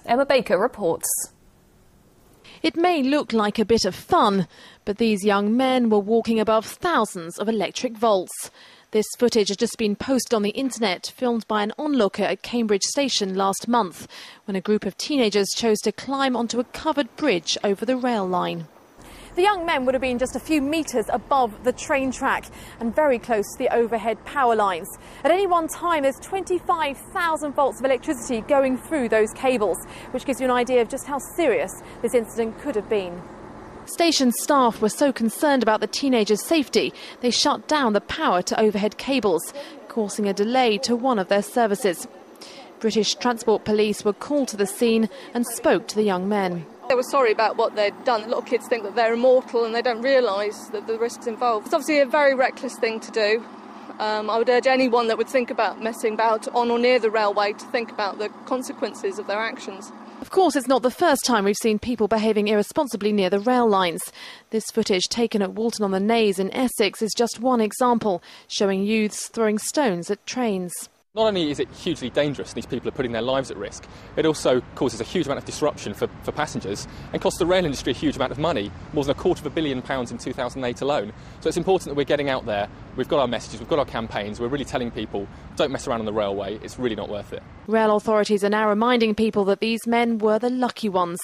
Emma Baker reports. It may look like a bit of fun, but these young men were walking above thousands of electric volts. This footage has just been posted on the internet, filmed by an onlooker at Cambridge Station last month, when a group of teenagers chose to climb onto a covered bridge over the rail line. The young men would have been just a few metres above the train track and very close to the overhead power lines. At any one time, there's 25,000 volts of electricity going through those cables, which gives you an idea of just how serious this incident could have been. Station staff were so concerned about the teenagers' safety, they shut down the power to overhead cables, causing a delay to one of their services. British Transport Police were called to the scene and spoke to the young men. They were sorry about what they'd done. A lot of kids think that they're immortal and they don't realise that the risks involved. It's obviously a very reckless thing to do. I would urge anyone that would think about messing about on or near the railway to think about the consequences of their actions. Of course, it's not the first time we've seen people behaving irresponsibly near the rail lines. This footage taken at Walton-on-the-Naze in Essex is just one example, showing youths throwing stones at trains. Not only is it hugely dangerous, these people are putting their lives at risk, it also causes a huge amount of disruption for passengers and costs the rail industry a huge amount of money, more than £250 million in 2008 alone. So it's important that we're getting out there, we've got our messages, we've got our campaigns, we're really telling people, don't mess around on the railway, it's really not worth it. Rail authorities are now reminding people that these men were the lucky ones.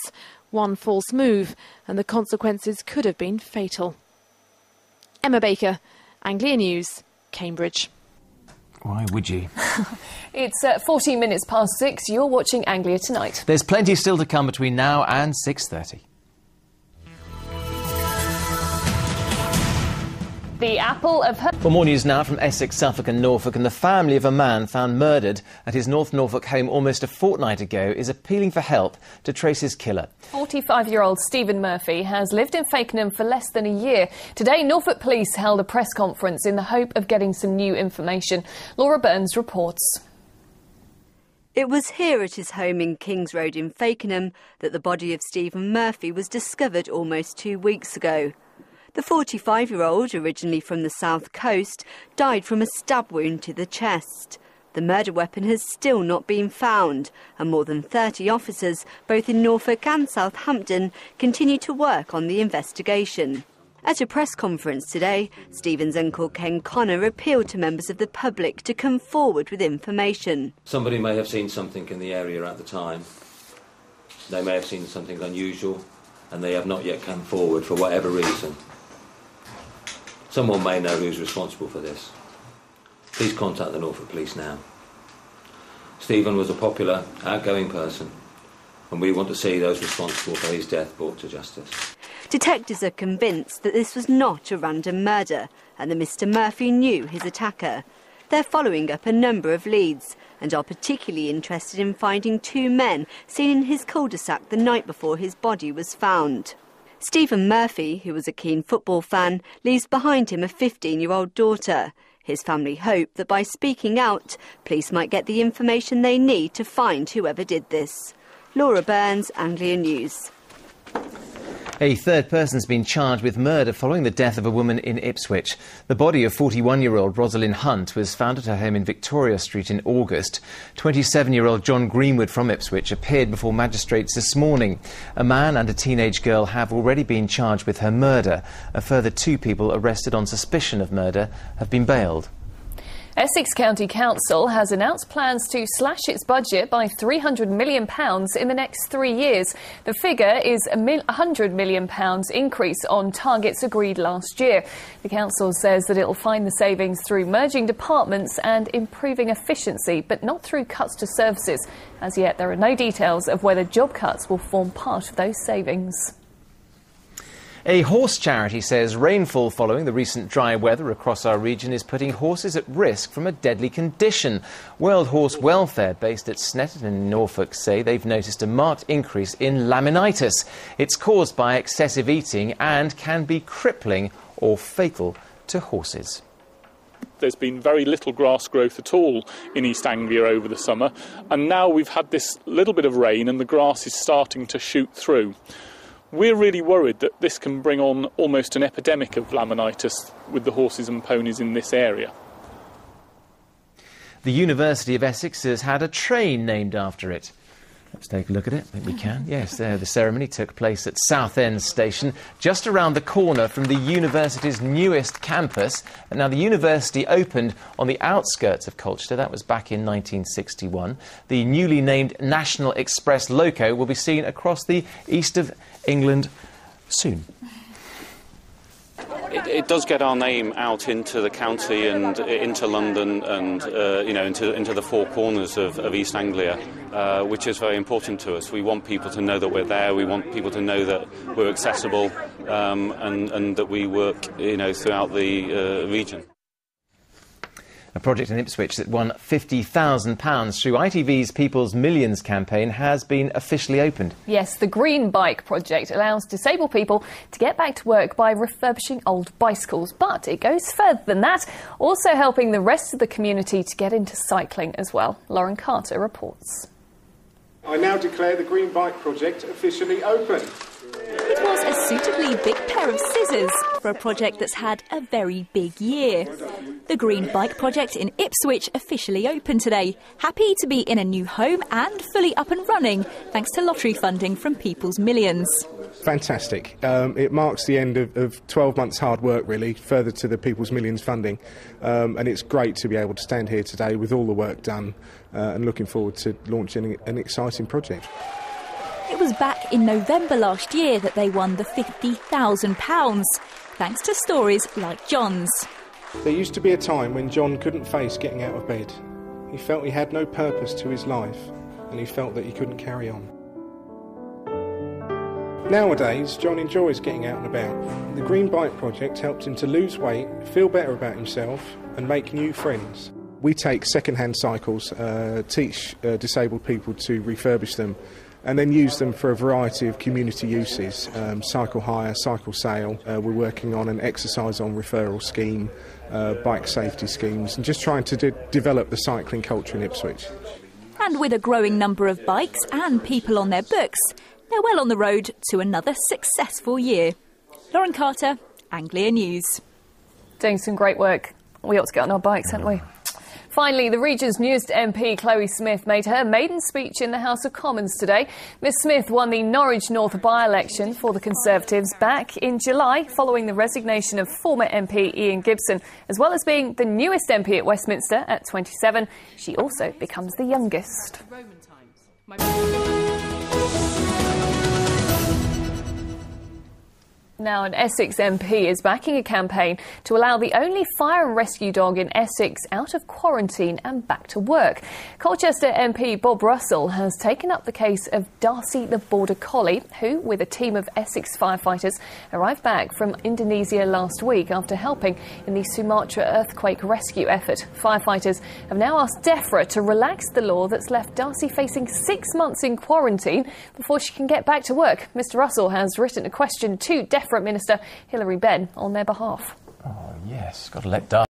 One false move and the consequences could have been fatal. Emma Baker, Anglia News, Cambridge. Why would you? It's 14 minutes past 6. You're watching Anglia Tonight. There's plenty still to come between now and 6:30. The apple of her... Well, more news now from Essex, Suffolk and Norfolk, and the family of a man found murdered at his North Norfolk home almost a fortnight ago is appealing for help to trace his killer. 45-year-old Stephen Murphy has lived in Fakenham for less than a year. Today, Norfolk Police held a press conference in the hope of getting some new information. Laura Burns reports. It was here at his home in Kings Road in Fakenham that the body of Stephen Murphy was discovered almost 2 weeks ago. The 45-year-old, originally from the south coast, died from a stab wound to the chest. The murder weapon has still not been found, and more than 30 officers, both in Norfolk and Southampton, continue to work on the investigation. At a press conference today, Stephen's uncle Ken Connor appealed to members of the public to come forward with information. Somebody may have seen something in the area at the time. They may have seen something unusual, and they have not yet come forward for whatever reason. Someone may know who's responsible for this. Please contact the Norfolk Police now. Stephen was a popular, outgoing person, and we want to see those responsible for his death brought to justice. Detectives are convinced that this was not a random murder and that Mr Murphy knew his attacker. They're following up a number of leads and are particularly interested in finding 2 men seen in his cul-de-sac the night before his body was found. Stephen Murphy, who was a keen football fan, leaves behind him a 15-year-old daughter. His family hope that by speaking out, police might get the information they need to find whoever did this. Laura Burns, Anglia News. A third person's been charged with murder following the death of a woman in Ipswich. The body of 41-year-old Rosalind Hunt was found at her home in Victoria Street in August. 27-year-old John Greenwood from Ipswich appeared before magistrates this morning. A man and a teenage girl have already been charged with her murder. A further 2 people arrested on suspicion of murder have been bailed. Essex County Council has announced plans to slash its budget by £300 million in the next 3 years. The figure is a £100 million increase on targets agreed last year. The council says that it will find the savings through merging departments and improving efficiency, but not through cuts to services. As yet, there are no details of whether job cuts will form part of those savings. A horse charity says rainfall following the recent dry weather across our region is putting horses at risk from a deadly condition. World Horse Welfare, based at Snetterton in Norfolk, say they've noticed a marked increase in laminitis. It's caused by excessive eating and can be crippling or fatal to horses. There's been very little grass growth at all in East Anglia over the summer, and now we've had this little bit of rain and the grass is starting to shoot through. We're really worried that this can bring on almost an epidemic of laminitis with the horses and ponies in this area. The University of Essex has had a train named after it. Let's take a look at it. I think we can. Yes, the ceremony took place at Southend Station, just around the corner from the university's newest campus. And now, the university opened on the outskirts of Colchester. That was back in 1961. The newly named National Express loco will be seen across the east of England soon. It does get our name out into the county and into London and into the four corners of East Anglia, which is very important to us. We want people to know that we're there. We want people to know that we're accessible and that we work throughout the region. A project in Ipswich that won £50,000 through ITV's People's Millions campaign has been officially opened. Yes, the Green Bike project allows disabled people to get back to work by refurbishing old bicycles. But it goes further than that, also helping the rest of the community to get into cycling as well. Lauren Carter reports. I now declare the Green Bike project officially open. It was a suitably big pair of scissors for a project that's had a very big year. The Green Bike project in Ipswich officially opened today. Happy to be in a new home and fully up and running thanks to lottery funding from People's Millions. Fantastic. It marks the end of 12 months hard work, really, further to the People's Millions funding. And it's great to be able to stand here today with all the work done and looking forward to launching an exciting project. It was back in November last year that they won the £50,000, thanks to stories like John's. There used to be a time when John couldn't face getting out of bed. He felt he had no purpose to his life, and he felt that he couldn't carry on. Nowadays, John enjoys getting out and about. The Green Bike project helped him to lose weight, feel better about himself, and make new friends. We take second-hand cycles, teach disabled people to refurbish them, and then use them for a variety of community uses, cycle hire, cycle sale. We're working on an exercise on referral scheme, bike safety schemes, and just trying to develop the cycling culture in Ipswich. And with a growing number of bikes and people on their books, they're well on the road to another successful year. Lauren Carter, Anglia News. Doing some great work. We ought to get on our bikes, haven't we? Finally, the region's newest MP, Chloe Smith, made her maiden speech in the House of Commons today. Ms Smith won the Norwich North by-election for the Conservatives back in July, following the resignation of former MP Ian Gibson. As well as being the newest MP at Westminster at 27, she also becomes the youngest. Now, an Essex MP is backing a campaign to allow the only fire and rescue dog in Essex out of quarantine and back to work. Colchester MP Bob Russell has taken up the case of Darcy the Border Collie, who, with a team of Essex firefighters, arrived back from Indonesia last week after helping in the Sumatra earthquake rescue effort. Firefighters have now asked DEFRA to relax the law that's left Darcy facing 6 months in quarantine before she can get back to work. Mr Russell has written a question to DEFRA Minister Hilary Benn on their behalf. Oh, yes, got to let Darcy